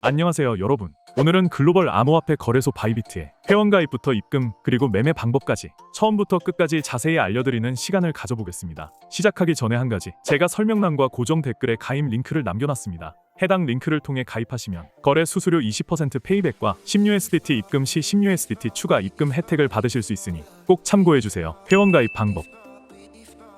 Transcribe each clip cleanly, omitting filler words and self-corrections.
안녕하세요 여러분. 오늘은 글로벌 암호화폐 거래소 바이비트의 회원가입부터 입금 그리고 매매 방법까지 처음부터 끝까지 자세히 알려드리는 시간을 가져보겠습니다. 시작하기 전에 한 가지, 제가 설명란과 고정 댓글에 가입 링크를 남겨놨습니다. 해당 링크를 통해 가입하시면 거래 수수료 20% 페이백과 10USDT 입금 시 10USDT 추가 입금 혜택을 받으실 수 있으니 꼭 참고해주세요. 회원가입 방법,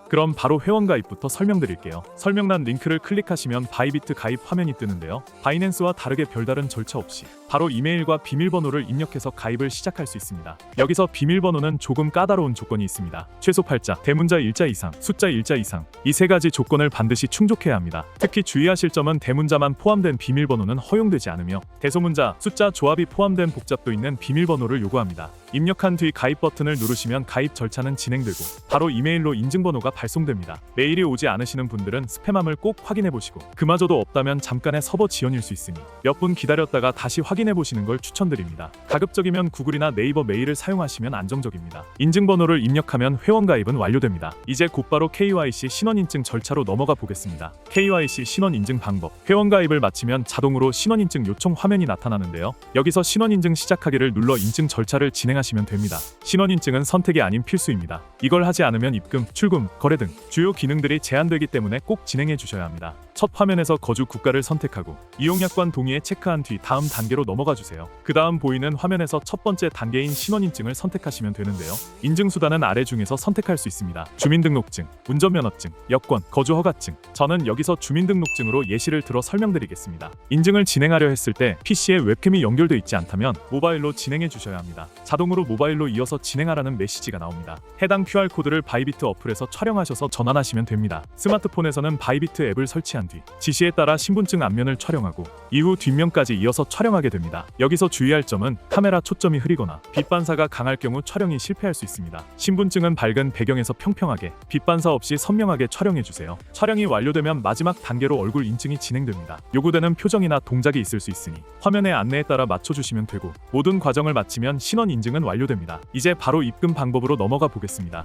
그럼 바로 회원가입부터 설명드릴게요. 설명란 링크를 클릭하시면 바이비트 가입 화면이 뜨는데요. 바이낸스와 다르게 별다른 절차 없이 바로 이메일과 비밀번호를 입력해서 가입을 시작할 수 있습니다. 여기서 비밀번호는 조금 까다로운 조건이 있습니다. 최소 8자, 대문자 1자 이상, 숫자 1자 이상, 이 세 가지 조건을 반드시 충족해야 합니다. 특히 주의하실 점은 대문자만 포함된 비밀번호는 허용되지 않으며 대소문자, 숫자 조합이 포함된 복잡도 있는 비밀번호를 요구합니다. 입력한 뒤 가입 버튼을 누르시면 가입 절차는 진행되고 바로 이메일로 인증번호가 발송됩니다. 메일이 오지 않으시는 분들은 스팸함을 꼭 확인해보시고 그마저도 없다면 잠깐의 서버 지연일 수 있으니 몇 분 기다렸다가 다시 확인해보시는 걸 추천드립니다. 가급적이면 구글이나 네이버 메일을 사용하시면 안정적입니다. 인증번호를 입력하면 회원가입은 완료됩니다. 이제 곧바로 KYC 신원인증 절차로 넘어가 보겠습니다. KYC 신원인증 방법, 회원가입을 마치면 자동으로 신원인증 요청 화면이 나타나는데요. 여기서 신원인증 시작하기를 눌러 인증 절차를 진행하시면 됩니다. 신원인증은 선택이 아닌 필수입니다. 이걸 하지 않으면 입금, 출금, 거래 등 주요 기능들이 제한되기 때문에 꼭 진행해 주셔야 합니다. 첫 화면에서 거주 국가를 선택하고 이용약관 동의에 체크한 뒤 다음 단계로 넘어가 주세요. 그 다음 보이는 화면에서 첫 번째 단계인 신원인증을 선택하시면 되는데요. 인증수단은 아래 중에서 선택할 수 있습니다. 주민등록증, 운전면허증, 여권, 거주허가증. 저는 여기서 주민등록증으로 예시를 들어 설명드리겠습니다. 인증을 진행하려 했을 때 PC에 웹캠이 연결되어 있지 않다면 모바일로 진행해 주셔야 합니다. 자동으로 모바일로 이어서 진행하라는 메시지가 나옵니다. 해당 QR코드를 바이비트 어플에서 촬영하셔서 전환하시면 됩니다. 스마트폰에서는 바이비트 앱을 설치한 뒤 지시에 따라 신분증 앞면을 촬영하고 이후 뒷면까지 이어서 촬영하게 됩니다. 여기서 주의할 점은 카메라 초점이 흐리거나 빛 반사가 강할 경우 촬영이 실패할 수 있습니다. 신분증은 밝은 배경에서 평평하게 빛 반사 없이 선명하게 촬영해주세요. 촬영이 완료되면 마지막 단계로 얼굴 인증이 진행됩니다. 요구되는 표정이나 동작이 있을 수 있으니 화면의 안내에 따라 맞춰주시면 되고 모든 과정을 마치면 신원 인증은 완료됩니다. 이제 바로 입금 방법으로 넘어가 보겠습니다.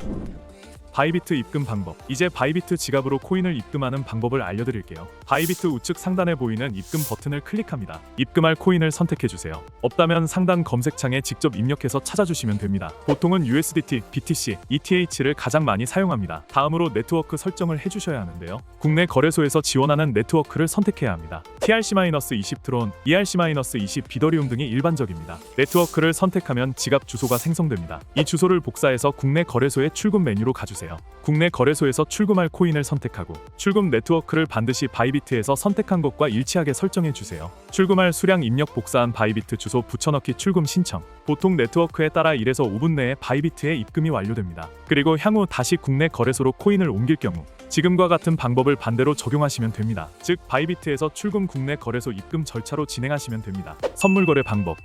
바이비트 입금 방법, 이제 바이비트 지갑으로 코인을 입금하는 방법을 알려드릴게요. 바이비트 우측 상단에 보이는 입금 버튼을 클릭합니다. 입금할 코인을 선택해주세요. 없다면 상단 검색창에 직접 입력해서 찾아주시면 됩니다. 보통은 USDT, BTC, ETH를 가장 많이 사용합니다. 다음으로 네트워크 설정을 해주셔야 하는데요. 국내 거래소에서 지원하는 네트워크를 선택해야 합니다. TRC-20 트론, ERC-20 비더리움 등이 일반적입니다. 네트워크를 선택하면 지갑 주소가 생성됩니다. 이 주소를 복사해서 국내 거래소의 출금 메뉴로 가주세요. 국내 거래소에서 출금할 코인을 선택하고 출금 네트워크를 반드시 바이비트에서 선택한 것과 일치하게 설정해 주세요. 출금할 수량 입력 복사한 바이비트 주소 붙여넣기 출금 신청. 보통 네트워크에 따라 1에서 5분 내에 바이비트에 입금이 완료됩니다. 그리고 향후 다시 국내 거래소로 코인을 옮길 경우 지금과 같은 방법을 반대로 적용하시면 됩니다. 즉 바이비트에서 출금 국내 거래소 입금 절차로 진행하시면 됩니다. 선물 거래 방법,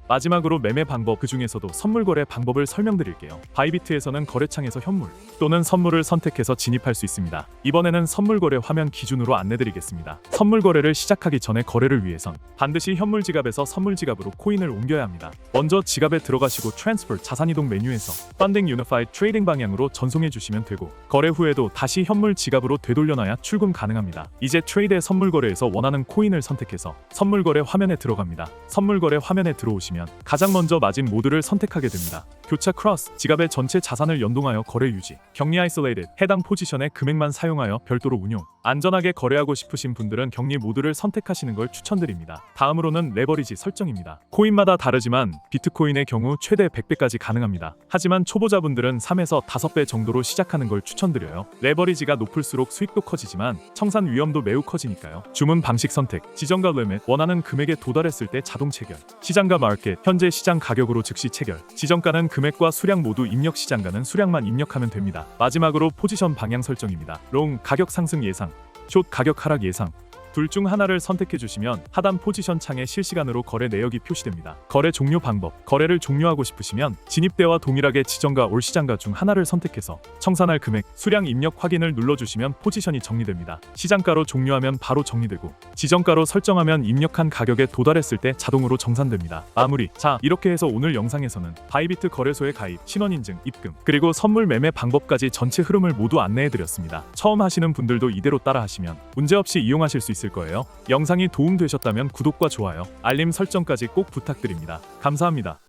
마지막으로 매매 방법, 그 중에서도 선물 거래 방법을 설명드릴게요. 바이비트에서는 거래창에서 현물 또는 선물을 선택해서 진입할 수 있습니다. 이번에는 선물 거래 화면 기준으로 안내드리겠습니다. 선물 거래를 시작하기 전에 거래를 위해선 반드시 현물 지갑에서 선물 지갑으로 코인을 옮겨야 합니다. 먼저 지갑에 들어가시고 트랜스퍼 자산이동 메뉴에서 Funding Unified Trading 방향으로 전송해 주시면 되고 거래 후에도 다시 현물 지갑으로 되돌려놔야 출금 가능합니다. 이제 트레이드의 선물 거래에서 원하는 코인을 선택해서 선물 거래 화면에 들어갑니다. 선물 거래 화면에 들어오시면 가장 먼저 마진 모드를 선택하게 됩니다. 교차 크로스, 지갑의 전체 자산을 연동하여 거래 유지, 격리 아이솔레이드, 해당 포지션의 금액만 사용하여 별도로 운용. 안전하게 거래하고 싶으신 분들은 격리 모드를 선택하시는 걸 추천드립니다. 다음으로는 레버리지 설정입니다. 코인마다 다르지만 비트코인의 경우 최대 100배까지 가능합니다. 하지만 초보자분들은 3에서 5배 정도로 시작하는 걸 추천드려요. 레버리지가 높을수록 수익도 커지지만 청산 위험도 매우 커지니까요. 주문 방식 선택, 지정가 리밋, 원하는 금액에 도달했을 때 자동 체결, 시장가 마켓, 현재 시장 가격으로 즉시 체결, 지정가는 금액과 수량 모두 입력, 시장가는 수량만 입력하면 됩니다. 마지막으로 포지션 방향 설정입니다. 롱, 가격 상승 예상, 숏, 가격 하락 예상. 둘 중 하나를 선택해 주시면 하단 포지션 창에 실시간으로 거래 내역이 표시됩니다. 거래 종료 방법, 거래를 종료하고 싶으시면 진입대와 동일하게 지정가 올 시장가 중 하나를 선택해서 청산할 금액, 수량 입력 확인을 눌러주시면 포지션이 정리됩니다. 시장가로 종료하면 바로 정리되고 지정가로 설정하면 입력한 가격에 도달했을 때 자동으로 정산됩니다. 마무리. 자, 이렇게 해서 오늘 영상에서는 바이비트 거래소에 가입, 신원인증, 입금, 그리고 선물 매매 방법까지 전체 흐름을 모두 안내해드렸습니다. 처음 하시는 분들도 이대로 따라하시면 문제없이 이용하실 수 있을 있을 거예요. 영상이 도움되셨다면 구독과 좋아요, 알림 설정까지 꼭 부탁드립니다. 감사합니다.